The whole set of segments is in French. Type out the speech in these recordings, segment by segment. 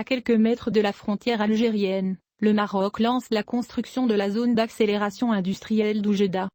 À quelques mètres de la frontière algérienne, le Maroc lance la construction de la zone d'accélération industrielle d'Oujda.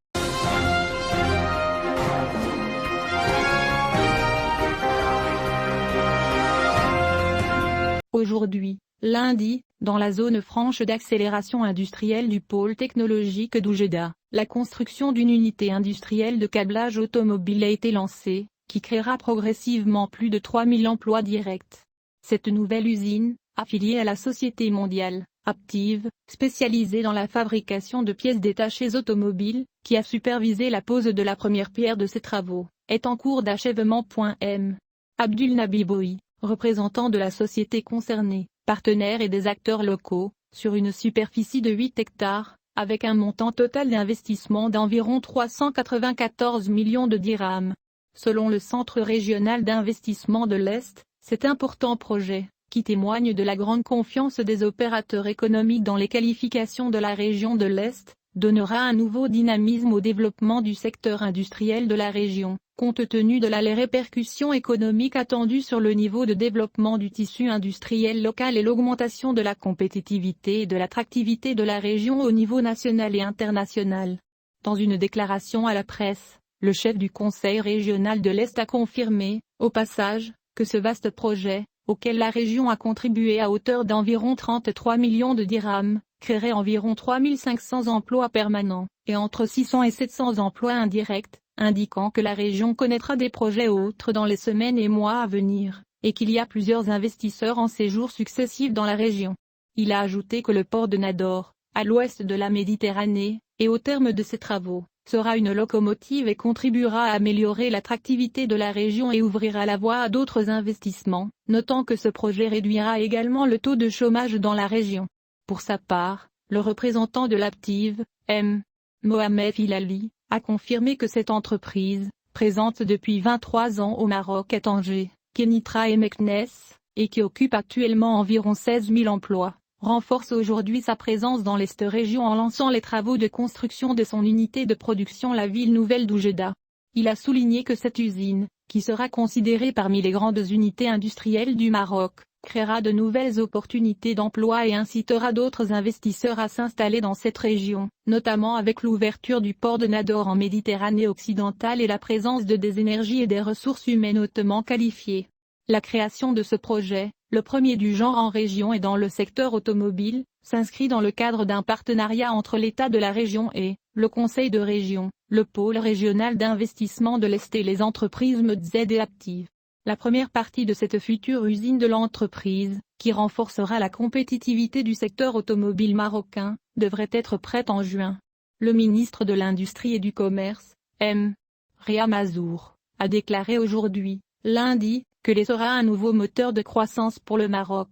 Aujourd'hui, lundi, dans la zone franche d'accélération industrielle du pôle technologique d'Oujda, la construction d'une unité industrielle de câblage automobile a été lancée, qui créera progressivement plus de 3000 emplois directs. Cette nouvelle usine, affiliée à la société mondiale, Aptiv, spécialisée dans la fabrication de pièces détachées automobiles, qui a supervisé la pose de la première pierre de ces travaux, est en cours d'achèvement. M. Abdul Nabiboui, représentant de la société concernée, partenaires et des acteurs locaux, sur une superficie de 8 hectares, avec un montant total d'investissement d'environ 394 millions de dirhams. Selon le Centre régional d'investissement de l'Est, cet important projet, qui témoigne de la grande confiance des opérateurs économiques dans les qualifications de la région de l'Est, donnera un nouveau dynamisme au développement du secteur industriel de la région, compte tenu de les répercussions économiques attendues sur le niveau de développement du tissu industriel local et l'augmentation de la compétitivité et de l'attractivité de la région au niveau national et international. Dans une déclaration à la presse, le chef du Conseil régional de l'Est a confirmé, au passage, que ce vaste projet, auquel la région a contribué à hauteur d'environ 33 millions de dirhams, créerait environ 3500 emplois permanents, et entre 600 et 700 emplois indirects, indiquant que la région connaîtra des projets autres dans les semaines et mois à venir, et qu'il y a plusieurs investisseurs en séjour successifs dans la région. Il a ajouté que le port de Nador, à l'ouest de la Méditerranée, et au terme de ses travaux, sera une locomotive et contribuera à améliorer l'attractivité de la région et ouvrira la voie à d'autres investissements, notant que ce projet réduira également le taux de chômage dans la région. Pour sa part, le représentant de l'Aptiv, M. Mohamed Hilali, a confirmé que cette entreprise, présente depuis 23 ans au Maroc à Tanger, Kenitra et Meknes, et qui occupe actuellement environ 16 000 emplois, renforce aujourd'hui sa présence dans l'Est région en lançant les travaux de construction de son unité de production la ville nouvelle d'Oujda. Il a souligné que cette usine, qui sera considérée parmi les grandes unités industrielles du Maroc, créera de nouvelles opportunités d'emploi et incitera d'autres investisseurs à s'installer dans cette région, notamment avec l'ouverture du port de Nador en Méditerranée occidentale et la présence de des énergies et des ressources humaines hautement qualifiées. La création de ce projet, le premier du genre en région et dans le secteur automobile, s'inscrit dans le cadre d'un partenariat entre l'État de la région et le Conseil de région, le pôle régional d'investissement de l'Est et les entreprises MEDZ et Aptiv. La première partie de cette future usine de l'entreprise, qui renforcera la compétitivité du secteur automobile marocain, devrait être prête en juin. Le ministre de l'Industrie et du Commerce, M. Riyad Mansour, a déclaré aujourd'hui, lundi, que sera un nouveau moteur de croissance pour le Maroc.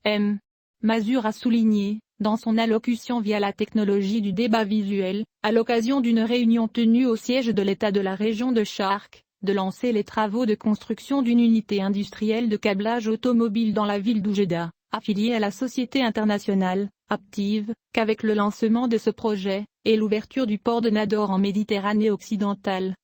M. Mansour a souligné, dans son allocution via la technologie du débat visuel, à l'occasion d'une réunion tenue au siège de l'État de la région de Chark, de lancer les travaux de construction d'une unité industrielle de câblage automobile dans la ville d'Oujda, affiliée à la société internationale, Aptiv, qu'avec le lancement de ce projet, et l'ouverture du port de Nador en Méditerranée occidentale,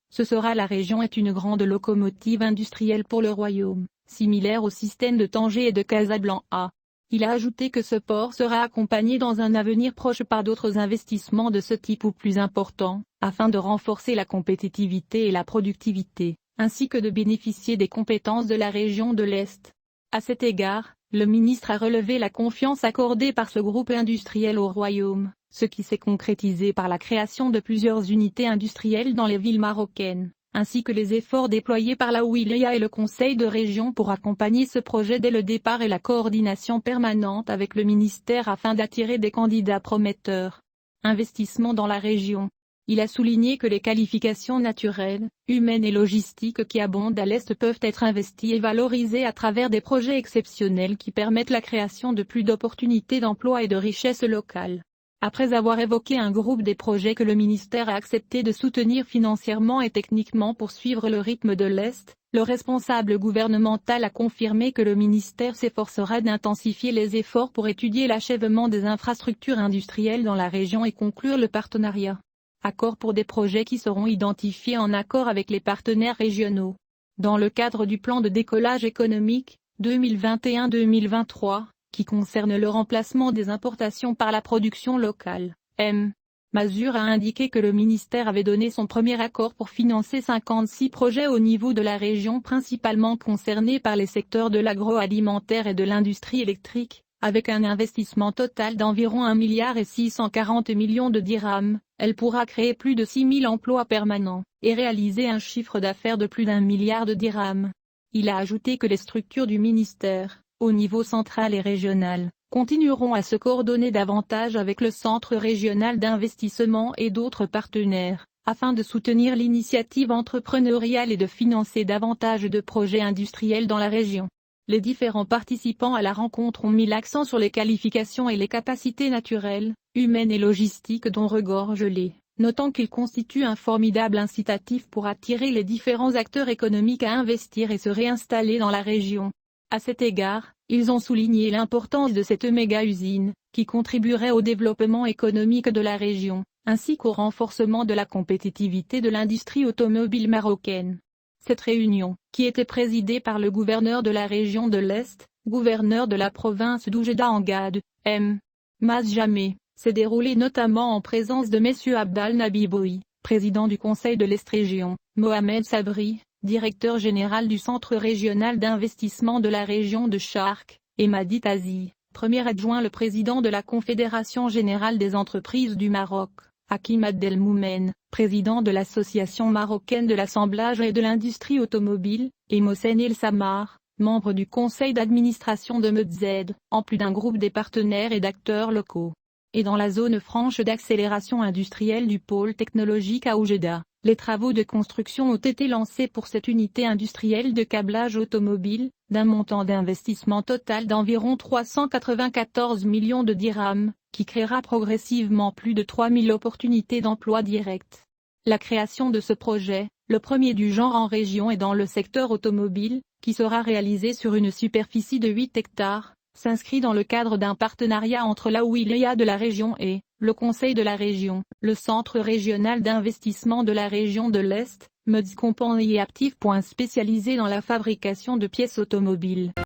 la région est une grande locomotive industrielle pour le royaume, similaire au système de Tanger et de Casablanca. Il a ajouté que ce port sera accompagné dans un avenir proche par d'autres investissements de ce type ou plus importants, afin de renforcer la compétitivité et la productivité, ainsi que de bénéficier des compétences de la région de l'Est. À cet égard, le ministre a relevé la confiance accordée par ce groupe industriel au royaume, ce qui s'est concrétisé par la création de plusieurs unités industrielles dans les villes marocaines, ainsi que les efforts déployés par la Wilaya et le Conseil de région pour accompagner ce projet dès le départ et la coordination permanente avec le ministère afin d'attirer des candidats prometteurs. Investissement dans la région. Il a souligné que les qualifications naturelles, humaines et logistiques qui abondent à l'Est peuvent être investies et valorisées à travers des projets exceptionnels qui permettent la création de plus d'opportunités d'emploi et de richesses locales. Après avoir évoqué un groupe des projets que le ministère a accepté de soutenir financièrement et techniquement pour suivre le rythme de l'Est, le responsable gouvernemental a confirmé que le ministère s'efforcera d'intensifier les efforts pour étudier l'achèvement des infrastructures industrielles dans la région et conclure le partenariat. Accord pour des projets qui seront identifiés en accord avec les partenaires régionaux. Dans le cadre du plan de décollage économique, 2021-2023, qui concerne le remplacement des importations par la production locale. M. Mazur a indiqué que le ministère avait donné son premier accord pour financer 56 projets au niveau de la région principalement concernés par les secteurs de l'agroalimentaire et de l'industrie électrique, avec un investissement total d'environ 1,640 milliard de dirhams. Elle pourra créer plus de 6 000 emplois permanents, et réaliser un chiffre d'affaires de plus d'1 milliard de dirhams. Il a ajouté que les structures du ministère, au niveau central et régional, continueront à se coordonner davantage avec le Centre régional d'investissement et d'autres partenaires, afin de soutenir l'initiative entrepreneuriale et de financer davantage de projets industriels dans la région. Les différents participants à la rencontre ont mis l'accent sur les qualifications et les capacités naturelles, humaines et logistiques dont regorgent les, notant qu'ils constituent un formidable incitatif pour attirer les différents acteurs économiques à investir et se réinstaller dans la région. À cet égard, ils ont souligné l'importance de cette méga-usine, qui contribuerait au développement économique de la région, ainsi qu'au renforcement de la compétitivité de l'industrie automobile marocaine. Cette réunion, qui était présidée par le gouverneur de la région de l'Est, gouverneur de la province d'Oujda Angad, M. Mazjamé, s'est déroulée notamment en présence de messieurs Abdal Nabiboui, président du Conseil de l'Est Région, Mohamed Sabri, directeur général du Centre régional d'investissement de la région de Chark, et Madi Tazi, premier adjoint le président de la Confédération générale des entreprises du Maroc, Hakim Abdelmoumen, président de l'Association marocaine de l'assemblage et de l'industrie automobile, et Mohsen El Samar, membre du conseil d'administration de Medzed, en plus d'un groupe des partenaires et d'acteurs locaux. Et dans la zone franche d'accélération industrielle du pôle technologique à Oujda, les travaux de construction ont été lancés pour cette unité industrielle de câblage automobile, d'un montant d'investissement total d'environ 394 millions de dirhams, qui créera progressivement plus de 3000 opportunités d'emploi directs. La création de ce projet, le premier du genre en région et dans le secteur automobile, qui sera réalisé sur une superficie de 8 hectares, s'inscrit dans le cadre d'un partenariat entre la wilaya de la région et le Conseil de la région, le Centre régional d'investissement de la région de l'Est, Meds Company Active. Spécialisé dans la fabrication de pièces automobiles.